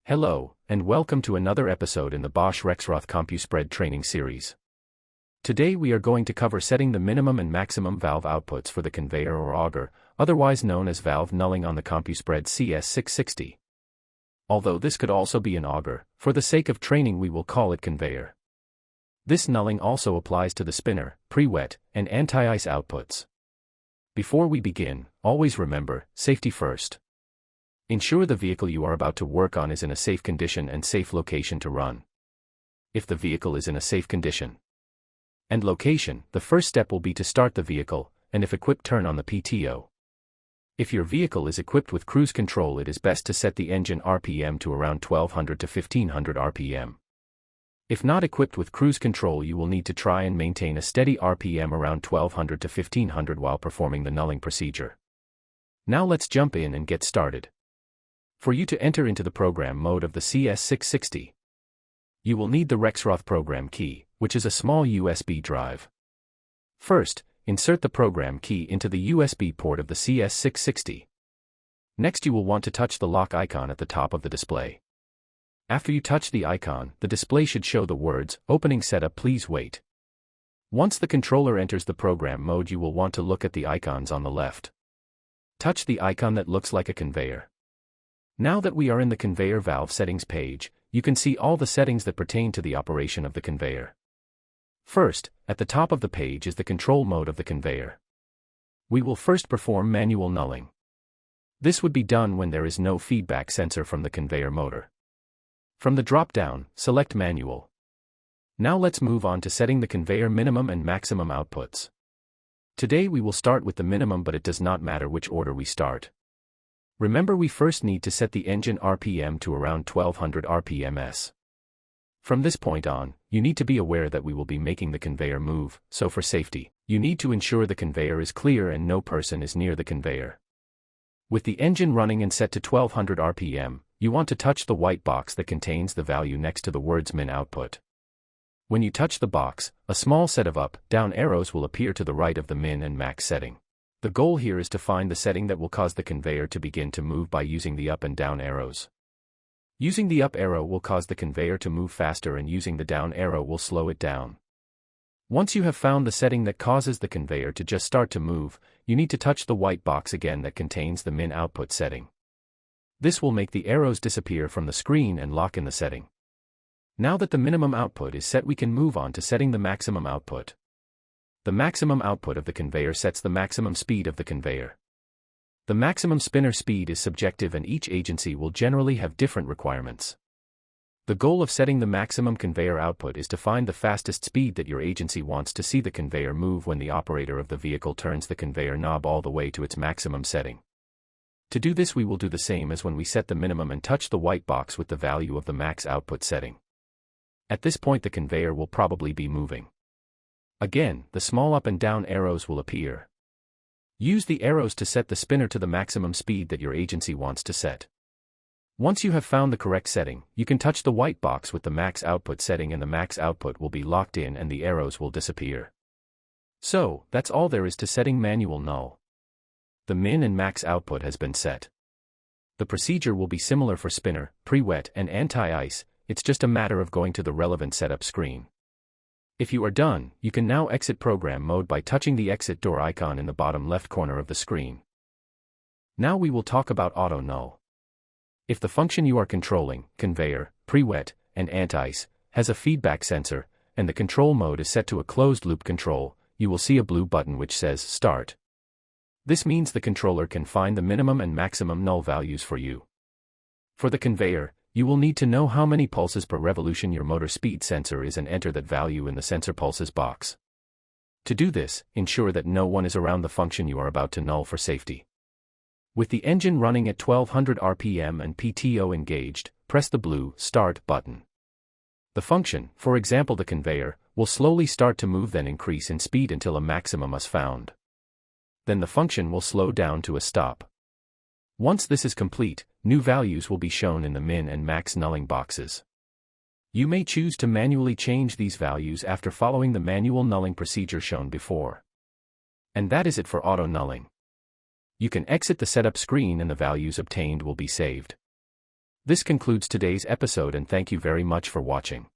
Hello, and welcome to another episode in the Bosch Rexroth CompuSpread training series. Today we are going to cover setting the minimum and maximum valve outputs for the conveyor or auger, otherwise known as valve nulling on the Compu-Spread CS660. Although this could also be an auger, for the sake of training we will call it conveyor. This nulling also applies to the spinner, pre-wet, and anti-ice outputs. Before we begin, always remember, safety first. Ensure the vehicle you are about to work on is in a safe condition and safe location to run. If the vehicle is in a safe condition and location, the first step will be to start the vehicle, and if equipped, turn on the PTO. If your vehicle is equipped with cruise control, it is best to set the engine RPM to around 1200 to 1500 RPM. If not equipped with cruise control, you will need to try and maintain a steady RPM around 1200 to 1500 while performing the nulling procedure. Now let's jump in and get started. For you to enter into the program mode of the CS660, you will need the Rexroth program key, which is a small USB drive. First, insert the program key into the USB port of the CS660. Next, you will want to touch the lock icon at the top of the display. After you touch the icon, the display should show the words, "Opening setup, please wait." Once the controller enters the program mode, you will want to look at the icons on the left. Touch the icon that looks like a conveyor. Now that we are in the conveyor valve settings page, you can see all the settings that pertain to the operation of the conveyor. First, at the top of the page is the control mode of the conveyor. We will first perform manual nulling. This would be done when there is no feedback sensor from the conveyor motor. From the drop-down, select manual. Now let's move on to setting the conveyor minimum and maximum outputs. Today we will start with the minimum, but it does not matter which order we start. Remember, we first need to set the engine RPM to around 1200 RPMs. From this point on, you need to be aware that we will be making the conveyor move, so for safety, you need to ensure the conveyor is clear and no person is near the conveyor. With the engine running and set to 1200 RPM, you want to touch the white box that contains the value next to the words min output. When you touch the box, a small set of up, down arrows will appear to the right of the min and max setting. The goal here is to find the setting that will cause the conveyor to begin to move by using the up and down arrows. Using the up arrow will cause the conveyor to move faster, and using the down arrow will slow it down. Once you have found the setting that causes the conveyor to just start to move, you need to touch the white box again that contains the min output setting. This will make the arrows disappear from the screen and lock in the setting. Now that the minimum output is set, we can move on to setting the maximum output. The maximum output of the conveyor sets the maximum speed of the conveyor. The maximum spinner speed is subjective, and each agency will generally have different requirements. The goal of setting the maximum conveyor output is to find the fastest speed that your agency wants to see the conveyor move when the operator of the vehicle turns the conveyor knob all the way to its maximum setting. To do this, we will do the same as when we set the minimum and touch the white box with the value of the max output setting. At this point, the conveyor will probably be moving. Again, the small up and down arrows will appear. Use the arrows to set the spinner to the maximum speed that your agency wants to set. Once you have found the correct setting, you can touch the white box with the max output setting, and the max output will be locked in and the arrows will disappear. So, that's all there is to setting manual null. The min and max output has been set. The procedure will be similar for spinner, pre-wet, and anti-ice. It's just a matter of going to the relevant setup screen. If you are done, you can now exit program mode by touching the exit door icon in the bottom left corner of the screen. Now we will talk about auto null. If the function you are controlling, conveyor, pre-wet, and anti-ice, has a feedback sensor, and the control mode is set to a closed loop control, you will see a blue button which says Start. This means the controller can find the minimum and maximum null values for you. For the conveyor, you will need to know how many pulses per revolution your motor speed sensor is and enter that value in the sensor pulses box. To do this, ensure that no one is around the function you are about to null for safety. With the engine running at 1200 RPM and PTO engaged, press the blue Start button. The function, for example the conveyor, will slowly start to move, then increase in speed until a maximum is found. Then the function will slow down to a stop. Once this is complete, new values will be shown in the min and max nulling boxes. You may choose to manually change these values after following the manual nulling procedure shown before. And that is it for auto nulling. You can exit the setup screen and the values obtained will be saved. This concludes today's episode and thank you very much for watching.